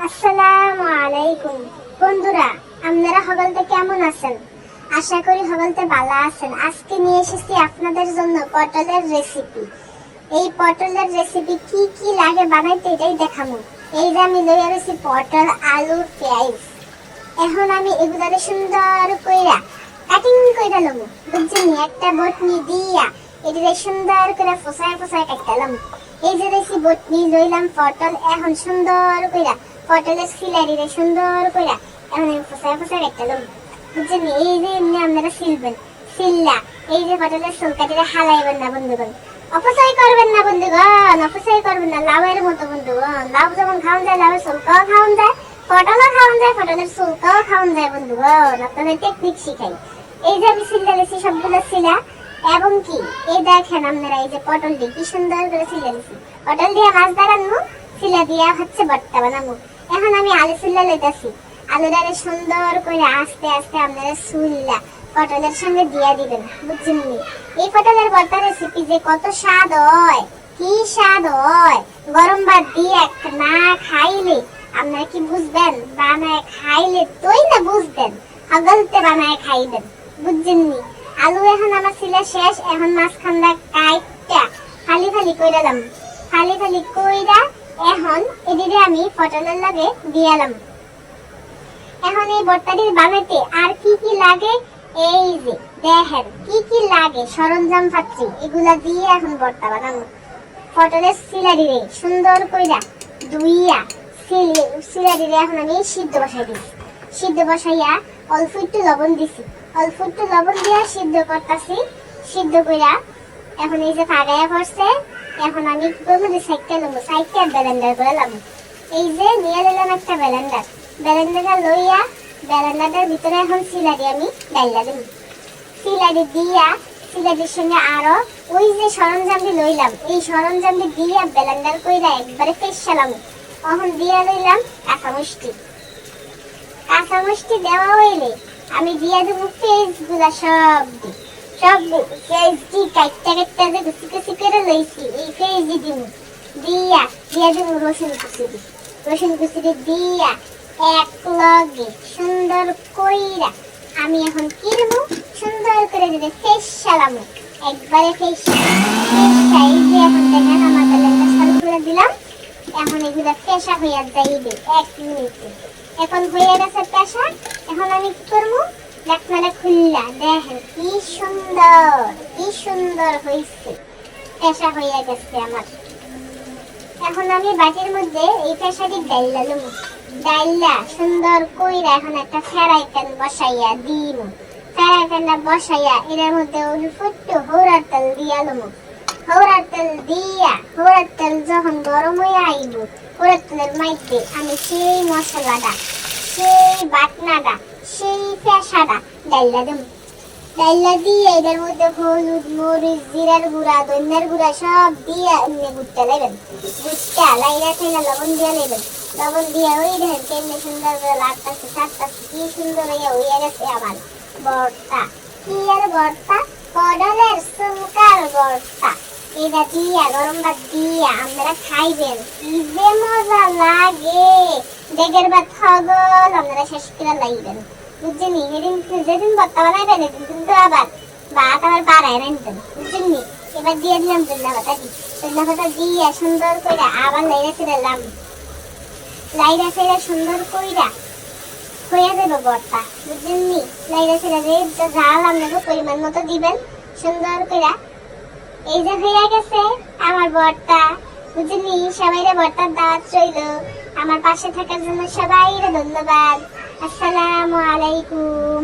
আসসালামু আলাইকুম বন্ধুরা, আপনারা সকলতে কেমন আছেন? আশা করি সকলতে ভালো আছেন। আজকে নিয়ে এসেছি আপনাদের জন্য পটলের রেসিপি। এই পটলের রেসিপি কি কি লাগে বানাইতে এটাই দেখাবো। এই যে আমি লইয়া রয়েছি পটল, আলু, পেঁয়াজ। এখন আমি এগুলারে সুন্দর কইরা কাটিং কইরা লব, বুঝছেন? একটা বটনি দিয়া এটারে সুন্দর করে ফসায় ফসায় কাটলাম। এই যে দেখি বটনি লইলাম পটল, এখন সুন্দর কইরা পটলের সিলারিরে সুন্দর কইরা এখন আমি ফসায় ফসায় কাটলাম, বুঝছেন? এই যে এমনি আপনারা সিলবেন, সিল্লা এই যে পটলের চুলকাটিরে হালাইবেন না বন্ধুগণ, অপচয় করবেন না বন্ধুগণ, অপচয় করবেন না। লাউয়ের মতো বন্ধুগণ, লাউ যেমন খাওয়ান যায়, লাউয়ের চুলকাও খাওয়ান যায়, পটলও খাওয়ান যায়, পটলের চুলকাও খাওয়ান যায় বন্ধুগণ। আপনাদের টেকনিক শিখাই। এই যে আমি সিল্লা লেছি সবগুলো সিলা, এবং কি এই দেখেন আপনারা এই যে পটল দিয়ে কি সুন্দর করে সিলা লেছি। পটল দিয়ে মাছ দাঁড়ানো, সিলা দিয়ে হচ্ছে ভর্তা বানাবো। এখন আমি আলু সিল্লা লইতাছি। আলুটারে সুন্দর করে আস্তে আস্তে আপনারা সুল্লা পটলের সঙ্গে দিয়া দিবেন, বুঝছেন? এই পটলের ভর্তা রেসিপি যে কত স্বাদ হয়, কি স্বাদ হয়! গরম ভাত দিয়ে না খাইলে আপনারা কি বুঝবেন? বানায় খাইলে তোই না বুঝবেন, হগলতে বানায় খাইবেন, বুঝছেন? আলু এখন আমার সিলা শেষ। এখন মাঝখানটা কাইটটা ফালি ফালি কইরালাম, ফালি ফালি কইরা এখন এদিকে আমি পটলের লাগে দিয়ালাম। এখন এই ভর্তাটি বানাইতে আর কি কি লাগে এই যে দেখেন কি কি লাগে, সরঞ্জাম পাত্রী এগুলা দিয়ে এখন ভর্তা বানাবো। পটলের সিলারিরে সুন্দর কইরা ধুইয়া সিলারিরে এখন আমি সিদ্ধ বসাই দিই। সিদ্ধ বসাইয়া অল্প একটু লবণ দিছি, অল্প একটু লবণ দিয়া সিদ্ধ করতেছি। সিদ্ধ কইরা এখন এই যে ফাগাইয়া পড়ছে, এখন আমি কি করবো যে সাইডটা নেবো, সাইডটা ব্লেন্ডার করে নেবো। এই যে নিয়ে নিলাম একটা ব্লেন্ডার, ব্লেন্ডারটা লইয়া ব্লেন্ডারটার ভিতরে এখন সিলারি আমি ডাইলা দিব। সিলারি দিয়া সিলারির সঙ্গে আরো ওই যে সরঞ্জামটি লইলাম, এই সরঞ্জামটি দিয়া ব্লেন্ডার কইরা একবারে ফেসালাম। এখন দিয়া লইলাম কাঁচামরিচটি। কাঁচামরিচটি দেওয়া হইলে আমি দিয়া দেবো পেঁয়াজ গুলা, সব পেঁয়াজ দি কাটটা কাটটা যে কুচি কুচি করে লইছি, এই পেঁয়াজ দিব। দিয়া দেবো রসুন কুচি, রসুন কুচি দিয়া এক লগে সুন্দর কইরা আমি এখন কি দেবো, সুন্দর করে দিতে ফেসালাম, একবারে ফেসা। এই যে এখন দেখেন আমার ব্লেন্ডার চালু করে দিলাম। এখন এগুলা ফেসা হইয়া যাইবে 1 মিনিটে। এখন হয়ে গেছে পেশা। এখন আমি কি করবো, ঢাকনাটা খুললা দেখেন কি সুন্দর হয়েছে, পেশা হয়ে গেছে আমার। এখন আমি বাটির মধ্যে এই পেশাটি ডাইলা লুমু, ডাইলা সুন্দর কইরা এখন একটা ফ্রাই প্যান বসাইয়া দিম। ফ্রাই প্যানটা বসাইয়া এর মধ্যে ফুটটো হৌরার তেল দিয়া লুমু। হৌরার তেল দিয়া হৌরার তেল যখন গরম হয়ে আইব, হৌরার তেলের মধ্যে আমি সেই মশলাটা, সেই বাটনাটা, সেই পেশাটা ডাইলা দেব। ডাইলা দিয়ে এটার মধ্যে হলুদ, মরিচ, জিরার গুঁড়া, ধনিয়ার গুঁড়া সব দিয়ে এমনি গুটতে লাগবেন। গুটটা লাইরা খাইলা লবণ দিয়ে নেবেন। লবণ দিয়ে ওই দেখেন কেমনি সুন্দর করে লাগতেছে, ছাড়তেছে, কি সুন্দর হইয়া গেছে আমার ভর্তা। কি আর ভর্তা, পটলের চুলকার ভর্তা। এটা দিয়া গরম ভাত দিয়া আপনারা খাইবেন, কি যে মজা লাগে। ডেগের ভাত হগল আপনারা শেষ করে লাইবেন, বুঝছেন? এদিন যেদিন ভর্তা বানাইবেন এদিন কিন্তু আবার ভাত আবার বাড়ায় রাখবেন, বুঝছেন? এবার দিয়ে দিলাম ধনিয়া পাতা দিয়ে সুন্দর করে আবার লাইরা ফেরালাম। লাইরা ফেরা সুন্দর কইরা হয়ে যাবে ভর্তা, বুঝছেন? লাইরা ফেরা ঝাল আপনাকে পরিমাণ মতো দিবেন সুন্দর করে। এই যে হয়ে গেছে আমার ভর্তা, বুঝছেন? সবাইরে ভর্তার দাওয়াত রইল। আমার পাশে থাকার জন্য সবাইরে ধন্যবাদ। আসসালামু আলাইকুম।